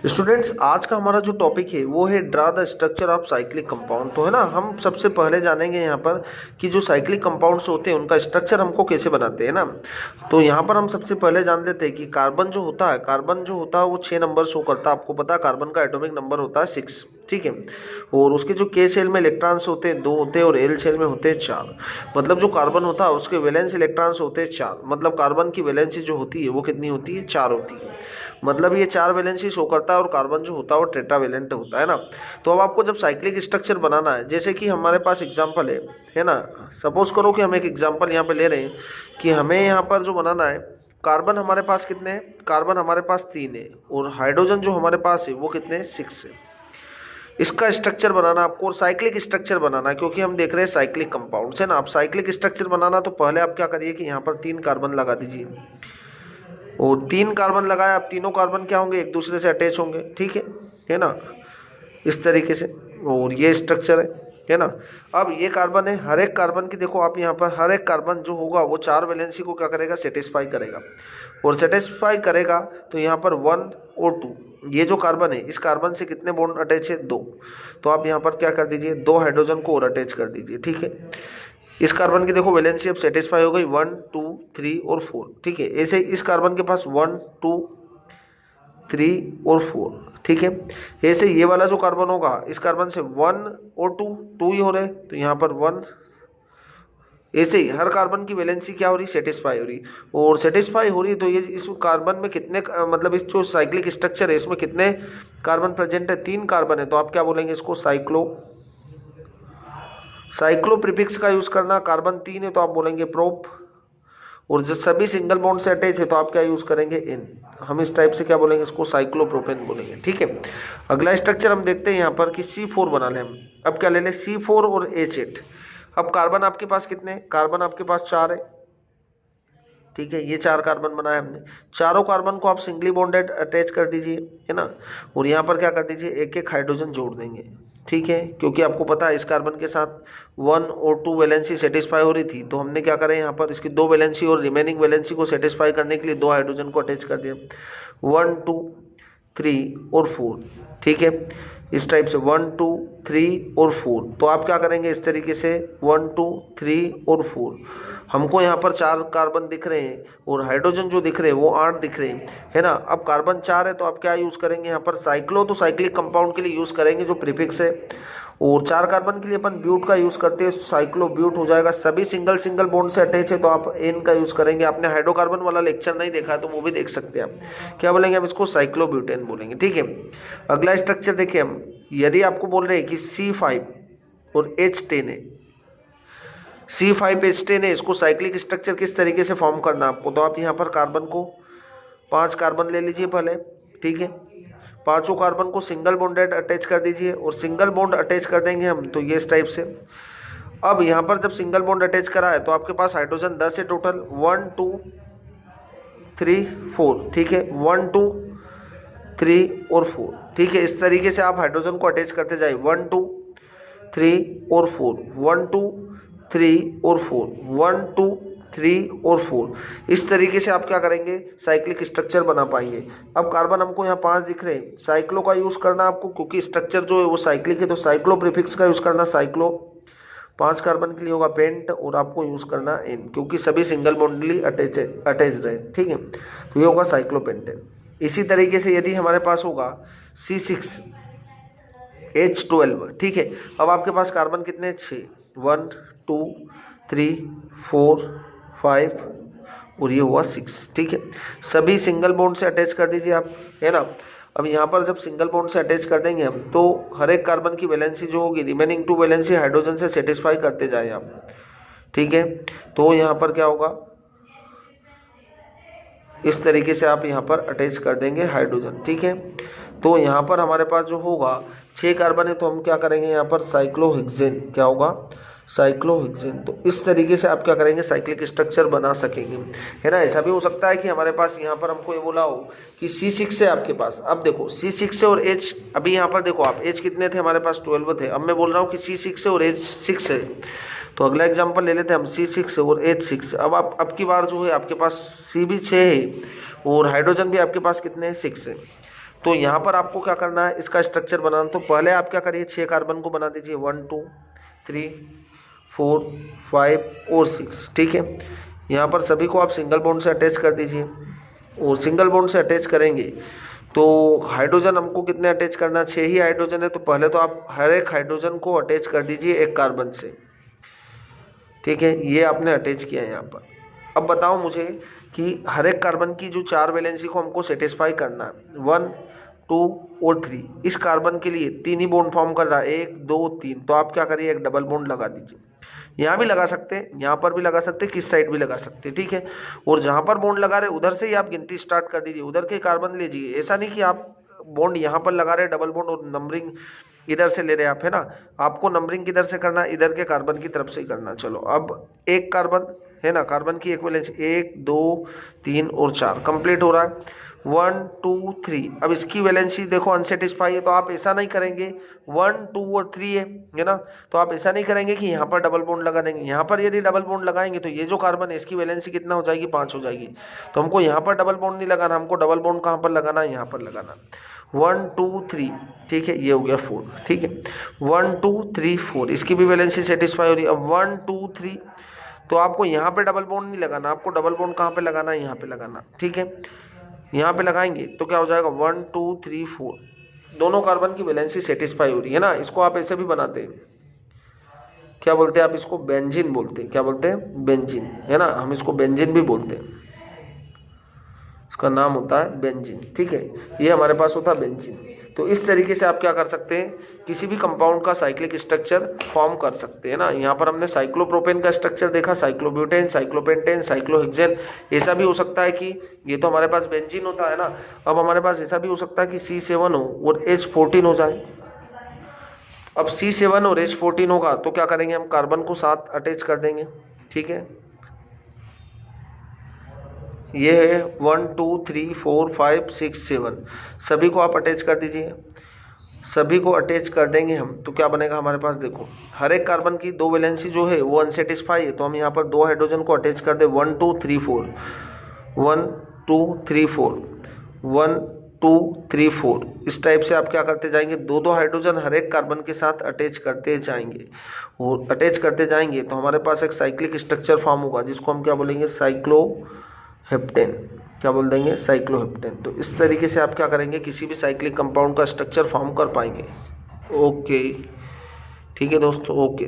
Students, आज का हमारा जो टॉपिक है वो है draw the structure of cyclic compound. तो है ना, हम सबसे पहले जानेंगे यहाँ पर कि जो साइक्लिक कंपाउंड्स होते हैं उनका स्ट्रक्चर हमको कैसे बनाते हैं ना। तो यहाँ पर हम सबसे पहले जान लेते हैं कि कार्बन जो होता है, वो 6 नंबर शो करता है। आपको पता है कार्बन का एटॉमिक नंबर होता है 6, ठीक है। और उसके जो के शेल में इलेक्ट्रॉन्स होते हैं 2 होते हैं और एल शेल में होते हैं 4। मतलब जो कार्बन होता है उसके वैलेंस इलेक्ट्रॉन्स होते हैं 4। मतलब कार्बन की वैलेंसी जो होती है वो कितनी होती है? 4 होती है। मतलब ये 4 वैलेंसी शो करता है और कार्बन जो होता है वो टेट्रावैलेंट होता है ना। तो अब आपको जब साइक्लिक स्ट्रक्चर बनाना है, जैसे कि हमारे पास एग्जांपल है ना। सपोज करो कि हम एक एग्जांपल यहाँ पे ले रहे हैं कि हमें यहाँ पर जो बनाना है, कार्बन हमारे पास कितने हैं? कार्बन हमारे पास 3 है और हाइड्रोजन जो हमारे पास है वो कितने हैं? 6 है। इसका स्ट्रक्चर बनाना आपको और साइक्लिक स्ट्रक्चर बनाना है, क्योंकि हम देख रहे हैं साइक्लिक कंपाउंड्स है ना। आप साइक्लिक स्ट्रक्चर बनाना तो पहले आप क्या करिए कि यहाँ पर 3 कार्बन लगा दीजिए और 3 कार्बन लगाए। अब तीनों कार्बन क्या होंगे? एक दूसरे से अटैच होंगे, ठीक है ना, इस तरीके से। और ये स्ट्रक्चर है ना। अब ये कार्बन है, हर एक कार्बन की देखो आप यहाँ पर हर एक कार्बन जो होगा वो 4 वैलेंसी को क्या करेगा? सेटिस्फाई करेगा। और सेटिस्फाई करेगा तो यहाँ पर 1 और 2, ये जो कार्बन है इस कार्बन से कितने बॉन्ड अटैच है? 2। तो आप यहाँ पर क्या कर दीजिए? 2 हाइड्रोजन को और अटैच कर दीजिए, ठीक है। इस कार्बन की देखो वैलेंसी अब सेटिस्फाई हो गई 1 2 3 और 4, ठीक है। ऐसे इस कार्बन के पास 1 2 3 और 4, ठीक है। ऐसे ये वाला जो कार्बन होगा इस कार्बन से 1 और 2 ही हो रहे, तो यहाँ पर 1। ऐसे ही हर कार्बन की वैलेंसी क्या हो रही? सेटिस्फाई हो रही। और सेटिस्फाई हो रही तो ये इस कार्बन में कितने मतलब इस जो साइक्लिक स्ट्रक्चर है इसमें कितने कार्बन प्रेजेंट है? 3 कार्बन है। तो आप क्या बोलेंगे इसको? साइक्लो प्रीफिक्स का यूज करना। कार्बन 3 है तो आप बोलेंगे प्रोप। और जब सभी सिंगल बॉन्ड से अटैच है तो आप क्या यूज करेंगे? इन। हम इस टाइप से क्या बोलेंगे? इसको साइक्लोप्रोपेन बोलेंगे, ठीक है। अगला स्ट्रक्चर हम देखते हैं यहाँ पर कि C4 बना लें हम। अब क्या ले लें? C4 और H8। अब कार्बन आपके पास कितने? कार्बन आपके पास 4 है, ठीक है। ये 4 कार्बन बनाए हमने। चारों कार्बन को आप सिंगली बॉन्डेड अटैच कर दीजिए, है ना। और यहाँ पर क्या कर दीजिए? एक एक हाइड्रोजन जोड़ देंगे, ठीक है। क्योंकि आपको पता है इस कार्बन के साथ 1 और 2 वैलेंसी सेटिस्फाई हो रही थी, तो हमने क्या करें यहाँ पर इसकी 2 वैलेंसी और रिमेनिंग वैलेंसी को सेटिस्फाई करने के लिए 2 हाइड्रोजन को अटैच कर दिया। 1 2 3 और 4, ठीक है। इस टाइप से 1 2 3 और 4। तो आप क्या करेंगे इस तरीके से 1 2 3 और 4। हमको यहाँ पर 4 कार्बन दिख रहे हैं और हाइड्रोजन जो दिख रहे हैं वो 8 दिख रहे हैं, है ना। अब कार्बन 4 है तो आप क्या यूज करेंगे यहाँ पर? साइक्लो। तो साइक्लिक कंपाउंड के लिए यूज करेंगे जो प्रीफिक्स है। और 4 कार्बन के लिए अपन ब्यूट का यूज करते हैं, साइक्लो ब्यूट हो जाएगा। सभी सिंगल बॉन्ड से अटैच है तो आप एन का यूज करेंगे। आपने हाइड्रोकार्बन वाला लेक्चर नहीं देखा है तो वो भी देख सकते हैं आप। क्या बोलेंगे? हम इसको साइक्लोब्यूटेन बोलेंगे, ठीक है। अगला स्ट्रक्चर देखिए हम, यदि आपको बोल रहे हैं कि C5 और H10 है, C5H10 है, इसको साइक्लिक स्ट्रक्चर किस तरीके से फॉर्म करना आपको? तो आप यहाँ पर कार्बन को 5 कार्बन ले लीजिए पहले, ठीक है। पांचों कार्बन को सिंगल बॉन्डेड अटैच कर दीजिए और सिंगल बॉन्ड अटैच कर देंगे हम तो ये इस टाइप से। अब यहाँ पर जब सिंगल बॉन्ड अटैच करा है तो आपके पास हाइड्रोजन 10 है टोटल, 1 2 3 4, ठीक है। 1 2 3 और 4, ठीक है। इस तरीके से आप हाइड्रोजन को अटैच करते जाइए 1 2 3 और 4, 1 2 3 और 4, 1 2 3 और 4। इस तरीके से आप क्या करेंगे? साइक्लिक स्ट्रक्चर बना पाएंगे। अब कार्बन हमको यहाँ 5 दिख रहे हैं, साइक्लो का यूज करना आपको, क्योंकि स्ट्रक्चर जो है वो साइक्लिक है तो साइक्लो प्रीफिक्स का यूज करना साइक्लो। 5 कार्बन के लिए होगा पेंट और आपको यूज करना एन, क्योंकि सभी सिंगल बॉन्डली अटैच्ड है, ठीक है। तो ये होगा साइक्लोपेंटेन। इसी तरीके से यदि हमारे पास होगा C6H12, ठीक है। अब आपके पास कार्बन कितने? 6, 1 2 3 4 5 और ये हुआ 6, ठीक है। सभी सिंगल बॉन्ड से अटैच कर दीजिए आप, है ना। अब यहाँ पर जब सिंगल बॉन्ड से अटैच कर देंगे हम तो हर एक कार्बन की वैलेंसी जो होगी रिमेनिंग 2 वैलेंसी हाइड्रोजन से सेटिस्फाई करते जाए आप, ठीक है। तो यहाँ पर क्या होगा? इस तरीके से आप यहाँ पर अटैच कर देंगे हाइड्रोजन, ठीक है। तो यहाँ पर हमारे पास जो होगा 6 कार्बन है तो हम क्या करेंगे यहाँ पर? साइक्लोहेक्सेन। क्या होगा? साइक्लोहेक्सेन। तो इस तरीके से आप क्या करेंगे? साइक्लिक स्ट्रक्चर बना सकेंगे, है ना। ऐसा भी हो सकता है कि हमारे पास यहाँ पर हमको ये बोला हो कि C6 है आपके पास। अब देखो C6 है और H, अभी यहाँ पर देखो आप H कितने थे? हमारे पास 12 थे। अब मैं बोल रहा हूँ कि C6 है और H6 है, तो अगला एग्जाम्पल ले लेते हैं हम, C6 और H6। अब आप अब की बार जो है आपके पास C भी 6 है और हाइड्रोजन भी आपके पास कितने हैं? 6 है। तो यहाँ पर आपको क्या करना है, इसका स्ट्रक्चर बनाना। तो पहले आप क्या करिए, 6 कार्बन को बना दीजिए, 1 2 3 4 5 और 6, ठीक है। यहाँ पर सभी को आप सिंगल बॉन्ड से अटैच कर दीजिए, और सिंगल बॉन्ड से अटैच करेंगे तो हाइड्रोजन हमको कितने अटैच करना, 6 ही हाइड्रोजन है। तो पहले तो आप हर एक हाइड्रोजन को अटैच कर दीजिए एक कार्बन से, ठीक है। ये आपने अटैच किया है यहाँ पर। अब बताओ मुझे कि हर एक कार्बन की जो 4 वैलेंसी को हमको सेटिस्फाई करना है, 1 2 और 3। इस कार्बन के लिए 3 ही बॉन्ड फॉर्म कर रहा है, 1 2 3। तो आप क्या करिए, एक डबल बॉन्ड लगा दीजिए। यहाँ भी लगा सकते हैं, यहाँ पर भी लगा सकते हैं, किस साइड भी लगा सकते हैं, ठीक है। और जहाँ पर बॉन्ड लगा रहे उधर से ही आप गिनती स्टार्ट कर दीजिए, उधर के कार्बन लीजिए। ऐसा नहीं कि आप बॉन्ड यहाँ पर लगा रहे डबल बॉन्ड और नंबरिंग इधर से ले रहे आप, है ना। आपको नंबरिंग किधर से करना, इधर के कार्बन की तरफ से ही करना। चलो अब एक कार्बन है ना, कार्बन की एक वैलेंसी 1 2 3 और 4 कंप्लीट हो रहा है, 1 2 3। अब इसकी वैलेंसी देखो अनसेटिस्फाई है, तो आप ऐसा नहीं करेंगे, 1 2 और 3 है ना, तो आप ऐसा नहीं करेंगे कि यहाँ पर डबल बॉन्ड लगा देंगे। यहाँ पर यदि डबल बॉन्ड लगाएंगे तो ये जो कार्बन है इसकी वैलेंसी कितना हो जाएगी, 5 हो जाएगी। तो हमको यहाँ पर डबल बॉन्ड नहीं लगाना, हमको डबल बॉन्ड कहाँ पर लगाना है, यहाँ पर लगाना। 1 2 3, ठीक है, ये हो गया 4, ठीक है। 1 2 3 4, इसकी भी वैलेंसी सेटिस्फाई हो रही है। अब 1 2 3, तो आपको यहाँ पे डबल बॉन्ड नहीं लगाना, आपको डबल बॉन्ड कहाँ पे लगाना है, यहाँ पे लगाना, ठीक है। यहाँ पे लगाएंगे तो क्या हो जाएगा, 1 2 3 4, दोनों कार्बन की वैलेंसी सेटिस्फाई हो रही है ना। इसको आप ऐसे भी बनाते हैं, क्या बोलते हैं आप इसको, बेंजीन बोलते हैं। क्या बोलते हैं, बेंजीन, है ना। हम इसको बेंजीन भी बोलते हैं, इसका नाम होता है बेंजीन, ठीक है। ये हमारे पास होता है बेंजीन। तो इस तरीके से आप क्या कर सकते हैं, किसी भी कंपाउंड का साइक्लिक स्ट्रक्चर फॉर्म कर सकते हैं ना। यहाँ पर हमने साइक्लोप्रोपेन का स्ट्रक्चर देखा, साइक्लोब्यूटेन, साइक्लोपेंटेन, साइक्लोहेक्सेन। ऐसा भी हो सकता है कि ये तो हमारे पास बेंजीन होता है ना, अब हमारे पास ऐसा भी हो सकता है कि C7 हो और H14 हो जाए। अब C7 और H14 होगा तो क्या करेंगे, हम कार्बन को साथ अटैच कर देंगे, ठीक है। ये है 1 2 3 4 5 6 7, सभी को आप अटैच कर दीजिए। सभी को अटैच कर देंगे हम तो क्या बनेगा हमारे पास, देखो हर एक कार्बन की 2 वैलेंसी जो है वो अनसेटिस्फाई है, तो हम यहाँ पर 2 हाइड्रोजन को अटैच कर दे, 1 2 3 4, 1 2 3 4, 1 2 3 4। इस टाइप से आप क्या करते जाएंगे, 2 हाइड्रोजन हर एक कार्बन के साथ अटैच करते जाएंगे, और अटैच करते जाएंगे तो हमारे पास एक साइक्लिक स्ट्रक्चर फॉर्म होगा, जिसको हम क्या बोलेंगे, साइक्लोहेप्टेन। क्या बोल देंगे, साइक्लोहेप्टेन। तो इस तरीके से आप क्या करेंगे, किसी भी साइक्लिक कंपाउंड का स्ट्रक्चर फॉर्म कर पाएंगे। ओके, ठीक है दोस्तों, ओके।